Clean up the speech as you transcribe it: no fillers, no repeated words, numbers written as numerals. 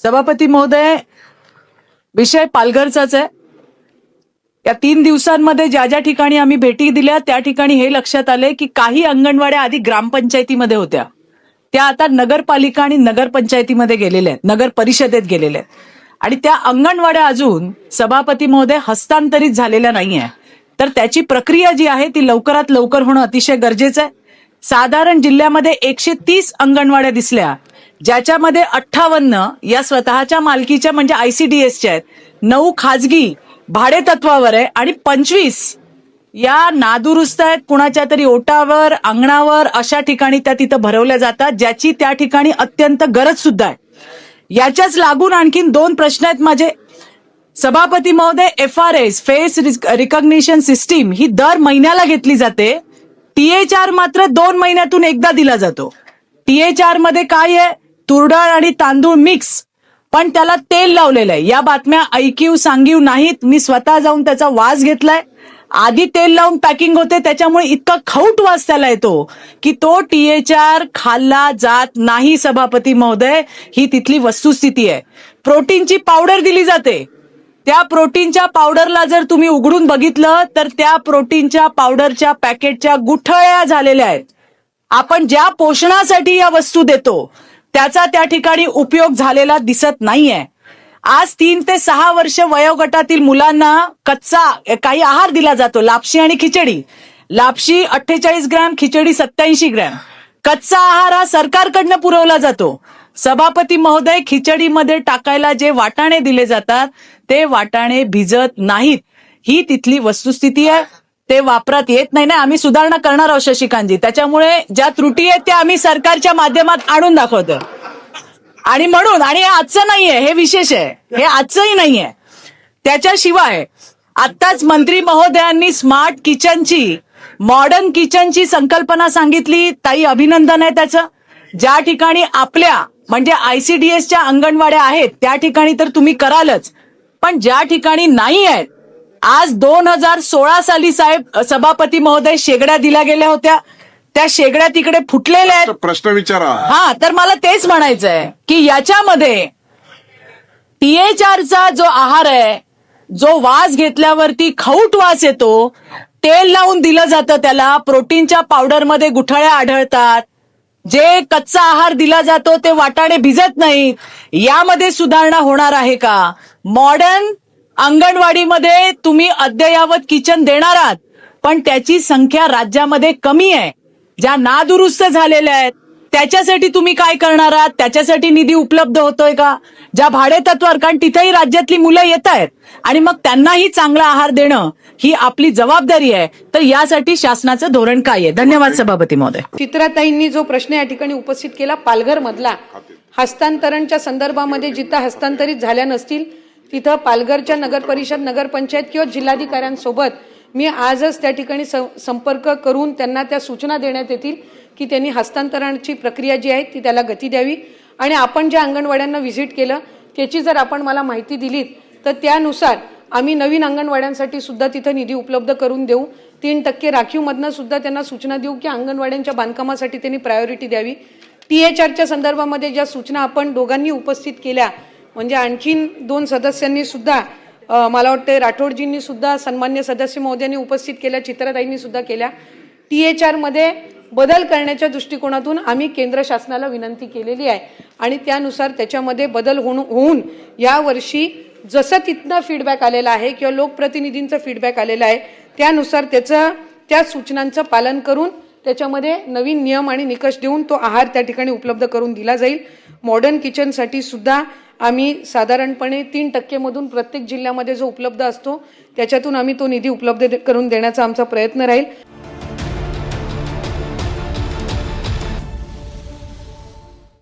सभापती महोदय, विषय पालघरचाच आहे। या 3 दिवसांमध्ये ज्या ज्या ठिकाणी आम्ही भेटी दिल्या त्या ठिकाणी हे लक्षात आले की काही अंगणवाड्या आधी ग्रामपंचायतीमध्ये होत्या, त्या आता नगरपालिका आणि नगरपंचायतीमध्ये गेलेल्या आहेत, नगर परिषदेत गेलेल्या आहेत आणि त्या अंगणवाड्या अजून सभापती महोदय हस्तांतरित झालेल्या नाहीये। तर त्याची प्रक्रिया जी आहे ती लवकरात लवकर होणं अतिशय गरजेचं आहे। साधारण जिल्ह्यामध्ये 130 अंगणवाड्या दिसल्या, ज्याच्यामध्ये 58 या स्वतःच्या मालकीच्या म्हणजे ICDSच्या आहेत, 9 खाजगी भाडे तत्वावर आहे आणि 25 या नादुरुस्त आहेत, कुणाच्या तरी ओटावर अंगणावर अशा ठिकाणी त्या तिथं भरवल्या जातात, ज्याची त्या ठिकाणी अत्यंत गरज सुद्धा आहे। याच्याच लागून आणखीन 2 प्रश्न आहेत माझे। सभापती महोदय, FRS फेस रिकॉग्निशन सिस्टीम ही दर महिन्याला घेतली जाते, THR मात्र 2 महिन्यातून एकदा दिला जातो। THR मध्ये काय आहे? तुरडाळ आणि तांदूळ मिक्स, पण त्याला तेल लावलेलं आहे। या बातम्या ऐकीव सांगीव नाहीत, मी स्वतः जाऊन त्याचा वास घेतलाय। आधी तेल लावून पॅकिंग होते, त्याच्यामुळे इतका खौट वास त्याला येतो की तो THR खाल्ला जात नाही। सभापती महोदय, ही तिथली वस्तुस्थिती आहे। प्रोटीनची पावडर दिली जाते, त्या प्रोटीनच्या पावडरला जर तुम्ही उघडून बघितलं तर त्या प्रोटीनच्या पावडरच्या पॅकेटच्या गुठळ्या झालेल्या आहेत। आपण ज्या पोषणासाठी या वस्तू देतो त्याचा त्या ठिकाणी उपयोग झालेला दिसत नाहीये। आज 3 ते 6 वर्ष वयोगटातील मुलांना कच्चा काही आहार दिला जातो, लापशी आणि खिचडी। लापशी 48 ग्रॅम, खिचडी 87 ग्रॅम। कच्चा आहार हा सरकारकडनं पुरवला जातो। सभापती महोदय, खिचडीमध्ये टाकायला जे वाटाणे दिले जातात ते वाटाणे भिजत नाहीत, ही तिथली वस्तुस्थिती आहे। ते वापरात येत नाही ना, आम्ही सुधारणा करणार आहोत शशिकांतजी, त्याच्यामुळे ज्या त्रुटी आहेत त्या आम्ही सरकारच्या माध्यमात आणून दाखवतो। आणि म्हणून, आणि हे आजचं नाहीये, हे विशेष आहे, हे आजचंही नाहीये। त्याच्याशिवाय आत्ताच मंत्री महोदयांनी स्मार्ट किचनची, मॉडर्न किचनची संकल्पना सांगितली, ताई अभिनंदन आहे त्याचं। ज्या ठिकाणी आपल्या म्हणजे ICDSच्या अंगणवाड्या आहेत त्या ठिकाणी तर तुम्ही करालच, पण ज्या ठिकाणी नाही आहेत, आज 2016 साली साहेब सभापती महोदय शेगड्या दिल्या गेल्या होत्या, त्या शेगड्या तिकडे फुटलेल्या आहेत। प्रश्न विचारा। हा, तर मला तेच म्हणायचंय की याच्यामध्ये THRचा जो आहार आहे, जो वास घेतल्यावरती खौट वास येतो, तेल लावून दिलं जातं त्याला, प्रोटीनच्या पावडरमध्ये गुठळ्या आढळतात, जे कच्चा आहार दिला जातो ते वाटाणे भिजत नाहीत, यामध्ये सुधारणा होणार आहे का? मॉडर्न अंगणवाडीमध्ये तुम्ही अद्ययावत किचन देणार आहात, पण त्याची संख्या राज्यामध्ये कमी आहे। ज्या नादुरुस्त झालेल्या आहेत त्याच्यासाठी तुम्ही काय करणार आहात? त्याच्यासाठी निधी उपलब्ध होतोय का? ज्या भाडे तत्वावर, कारण तिथेही राज्यातली मुलं येत आहेत आणि मग त्यांनाही चांगला आहार देणं ही आपली जबाबदारी आहे। तर यासाठी शासनाचं धोरण काय आहे? धन्यवाद सभापती महोदय। चित्राताईंनी जो प्रश्न या ठिकाणी उपस्थित केला, पालघर मधला हस्तांतरणच्या संदर्भामध्ये जिथं हस्तांतरित झाल्या नसतील तिथं पालघरच्या नगर परिषद, नगरपंचायत किंवा जिल्हाधिकाऱ्यांसोबत मी आजच त्या ठिकाणी संपर्क करून त्यांना त्या सूचना देण्यात येतील की त्यांनी हस्तांतरणाची प्रक्रिया जी आहे ती त्याला गती द्यावी। आणि आपण ज्या अंगणवाड्यांना व्हिजिट केलं त्याची जर आपण मला माहिती दिलीत तर त्यानुसार आम्ही नवीन अंगणवाड्यांसाठी सुद्धा तिथं निधी उपलब्ध करून देऊ। 3% राखीवमधनं सुद्धा त्यांना सूचना देऊ की अंगणवाड्यांच्या बांधकामासाठी त्यांनी प्रायोरिटी द्यावी। THRच्या संदर्भामध्ये ज्या सूचना आपण दोघांनी उपस्थित केल्या, म्हणजे आणखीन 2 सदस्यांनी सुद्धा, मला वाटतं राठोडजींनी सुद्धा, सन्मान्य सदस्य महोदयांनी उपस्थित केल्या, चित्राताईंनी सुद्धा केल्या। THR मध्ये बदल करण्याच्या दृष्टिकोनातून आम्ही केंद्र शासनाला विनंती केलेली आहे आणि त्यानुसार त्याच्यामध्ये बदल होऊन यावर्षी जसं तिथनं फीडबॅक आलेला आहे किंवा लोकप्रतिनिधींचा फीडबॅक आलेला आहे त्यानुसार त्या सूचनांचं पालन करून त्याच्यामध्ये नवीन नियम आणि निकष देऊन तो आहार त्या ठिकाणी उपलब्ध करून दिला जाईल। मॉडर्न किचनसाठी सुद्धा आम्ही साधारणपणे 3% मधून प्रत्येक जिल्ह्यामध्ये जो उपलब्ध असतो त्याच्यातून आम्ही तो निधी उपलब्ध करून देण्याचा आमचा प्रयत्न राहील।